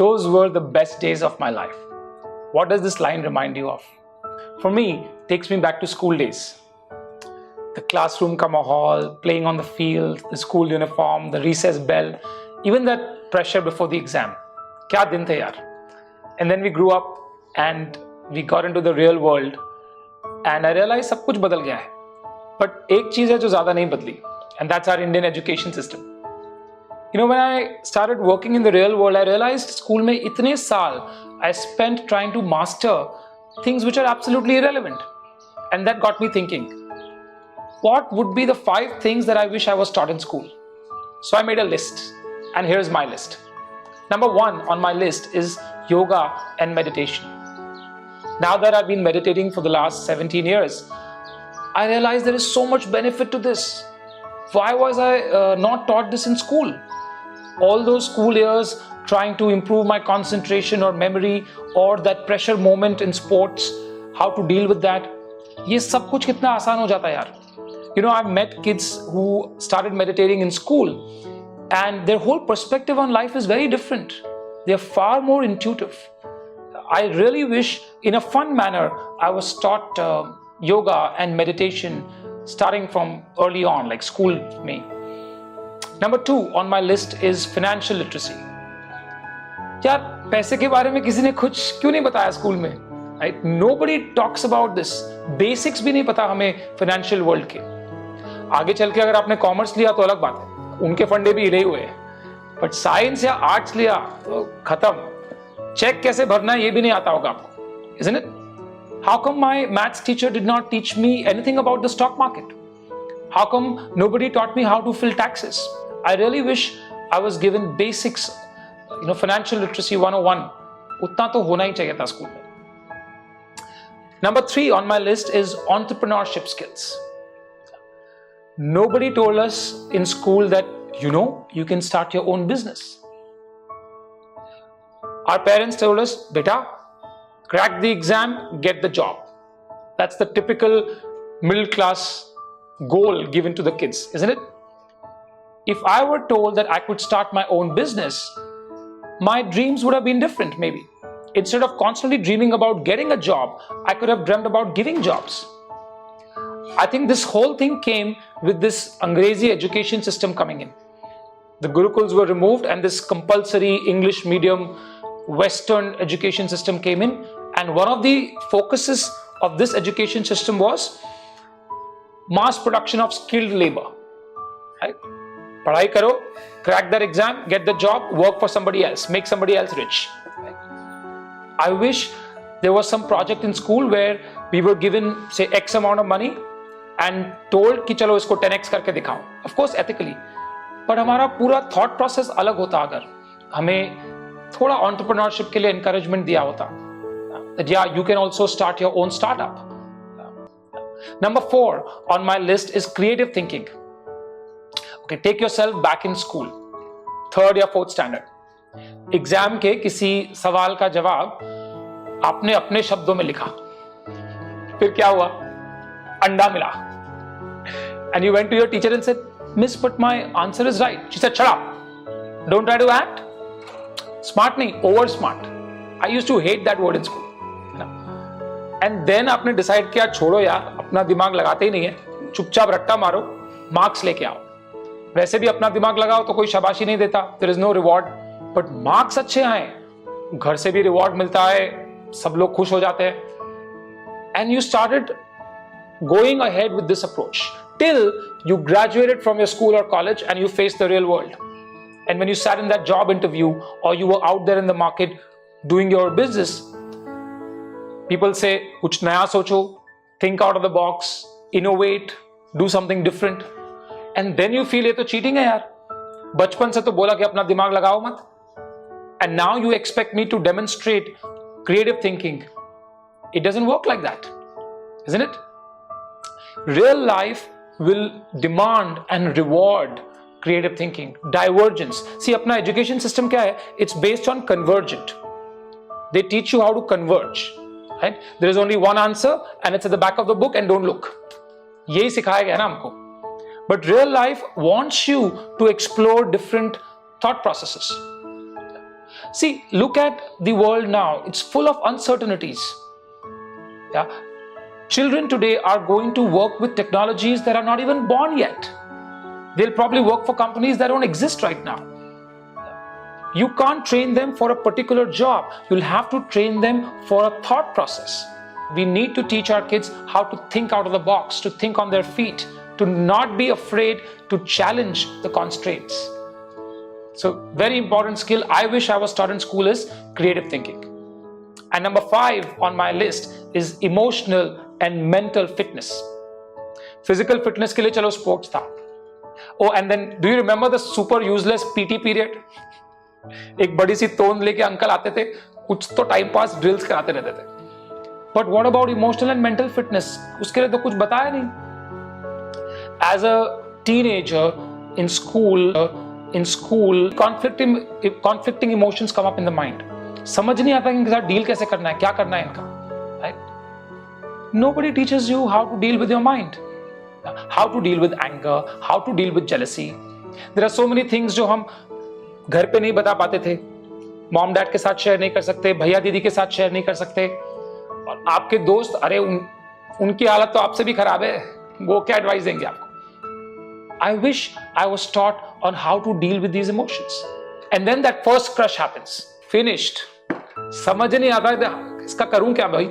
Those were the best days of my life. What does this line remind you of? For me, it takes me back to school days. The classroom ka mahal, playing on the field, the school uniform, the recess bell, even that pressure before the exam. Kya din the yaar? And then we grew up and we got into the real world and I realized सब कुछ बदल गया है. But एक चीज़ है जो ज़्यादा नहीं बदली, and that's our Indian education system. You know, when I started working in the real world, I realized school में इतने साल I spent trying to master things which are absolutely irrelevant. And that got me thinking, what would be the 5 things that I wish I was taught in school? So I made a list, and here's my list. Number 1 on my list is yoga and meditation. Now that I've been meditating for the last 17 years, I realized there is so much benefit to this. Why was I not taught this in school? All those school years trying to improve my concentration or memory or that pressure moment in sports, how to deal with that, ये सब कुछ कितना आसान हो जाता है यार. You know, I've met kids who started meditating in school and their whole perspective on life is very different. They're far more intuitive. I really wish in a fun manner I was taught yoga and meditation starting from early on, like school me. Number 2 on my list is financial literacy. यार पैसे के बारे में किसी ने कुछ क्यों नहीं बताया स्कूल में? Right? Nobody talks about this. Basics भी नहीं पता हमें financial world के. आगे चल के अगर आपने कॉमर्स लिया तो अलग बात है, उनके फंडे भी हिले हुए हैं. बट साइंस या आर्ट्स लिया तो खत्म. चेक कैसे भरना है ये भी नहीं आता होगा आपको, isn't it? How come my maths teacher did not teach me anything about the stock market? How come nobody taught me how to fill taxes? I really wish I was given basics, you know, financial literacy 101. उतना तो होना ही चाहिए था school में. Number 3 on my list is entrepreneurship skills. Nobody told us in school that, you know, you can start your own business. Our parents told us, beta, crack the exam, get the job. That's the typical middle class goal given to the kids, isn't it? If I were told that I could start my own business, my dreams would have been different maybe. Instead of constantly dreaming about getting a job, I could have dreamt about giving jobs. I think this whole thing came with this Angrezi education system coming in. The Gurukuls were removed and this compulsory English medium Western education system came in, and one of the focuses of this education system was mass production of skilled labor. Right? पढ़ाई करो, crack that exam, get the job, work for somebody else, make somebody else rich. I wish there was some project in school where we were given, say, X amount of money and told कि चलो इसको 10x करके दिखाओ. Of course, ethically. But हमारा पूरा thought process अलग होता अगर हमें थोड़ा entrepreneurship के लिए encouragement दिया होता. That yeah, you can also start your own startup. Number 4 on my list is creative thinking. Okay, take yourself back in school, 3rd या 4th standard. एग्जाम के किसी सवाल का जवाब आपने अपने शब्दों में लिखा, फिर क्या हुआ? अंडा मिला. And you went to your teacher and said, Miss, but my answer is right. She said, shut up. Don't try to act. Smart नहीं, over smart. I used to hate that word in school. And then आपने decide किया, छोड़ो यार, अपना दिमाग लगाते ही नहीं है, चुपचाप रट्टा मारो, मार्क्स लेके आओ. वैसे भी अपना दिमाग लगाओ तो कोई शाबाशी नहीं देता, there is no reward. But marks अच्छे आए, घर से भी रिवॉर्ड मिलता है, सब लोग खुश हो जाते हैं. And you started going ahead with this approach till you graduated from your school और college and you face the real world. And when you sat in that job interview और you were out there in the market doing your business, people से कुछ नया सोचो, think out of the box, innovate, do something different. And then you feel ये तो cheating है यार, बचपन से तो बोला कि अपना दिमाग लगाओ मत. And now you expect me to demonstrate creative thinking. It doesn't work like that, isn't it? Real life will demand and reward creative thinking, divergence. See, अपना education system क्या है? It's based on convergent. They teach you how to converge, right? There is only one answer and it's at the back of the book and don't look. यही सिखाया गया ना हमको. But real life wants you to explore different thought processes. See, look at the world now. It's full of uncertainties. Yeah. Children today are going to work with technologies that are not even born yet. They'll probably work for companies that don't exist right now. You can't train them for a particular job. You'll have to train them for a thought process. We need to teach our kids how to think out of the box, to think on their feet, to not be afraid to challenge the constraints. So, very important skill I wish I was taught in school is creative thinking. And number 5 on my list is emotional and mental fitness. Physical fitness के लिए चलो sports था. Oh, and then do you remember the super useless PT period? एक बड़ी सी तोंद लेके uncle आते थे, कुछ तो टाइम पास ड्रिल्स कराते रहते थे. But what about emotional and mental fitness? उसके लिए तो कुछ बताया नहीं. As a teenager in school, conflicting emotions come up in the mind. समझ नहीं आता कि इनके साथ डील कैसे करना है, क्या करना है इनका. Right? Nobody teaches you how to deal with your mind, how to deal with anger, how to deal with jealousy. There are so many things जो हम घर पे नहीं बता पाते थे. मॉम डैड के साथ शेयर नहीं कर सकते, भैया दीदी के साथ शेयर नहीं कर सकते. और आपके दोस्त, अरे उनकी हालत तो आपसे भी खराब है, वो क्या एडवाइस देंगे आपको. I wish I was taught on how to deal with these emotions. And then that first crush happens. Finished. समझ नहीं आता इसका करूं क्या भाई.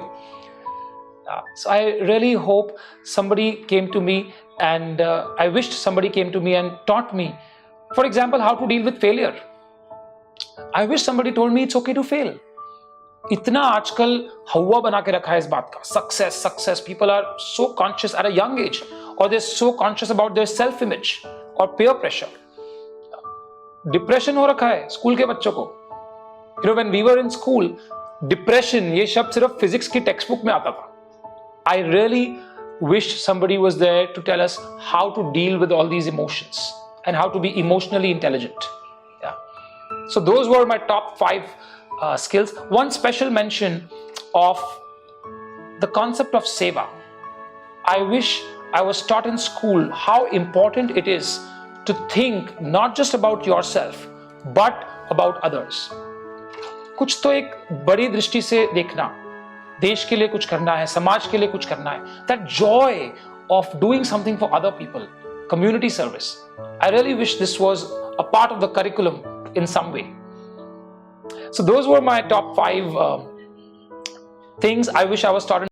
So I really hope somebody came to me and I wished somebody came to me and taught me, for example, how to deal with failure. I wish somebody told me it's okay to fail. इतना आजकल हवा बना के रखा है इस बात का. Success. People are so conscious at a young age, or they're so conscious about their self-image or peer pressure. Depression हो रखा है स्कूल के बच्चों को. You know, when we were in school, depression ये शब्द सिर्फ फिजिक्स की टेक्स्ट बुक में आता था. I really wished somebody was there to tell us how to deal with all these emotions and how to be emotionally intelligent. Yeah. So those were my top 5 skills. One special mention of the concept of seva. I wish I was taught in school how important it is to think not just about yourself but about others. कुछ तो एक बड़ी दृष्टि से देखना, देश के लिए कुछ करना है, समाज के लिए कुछ करना है. That joy of doing something for other people, community service. I really wish this was a part of the curriculum in some way. So those were my top 5 things I wish I was taught in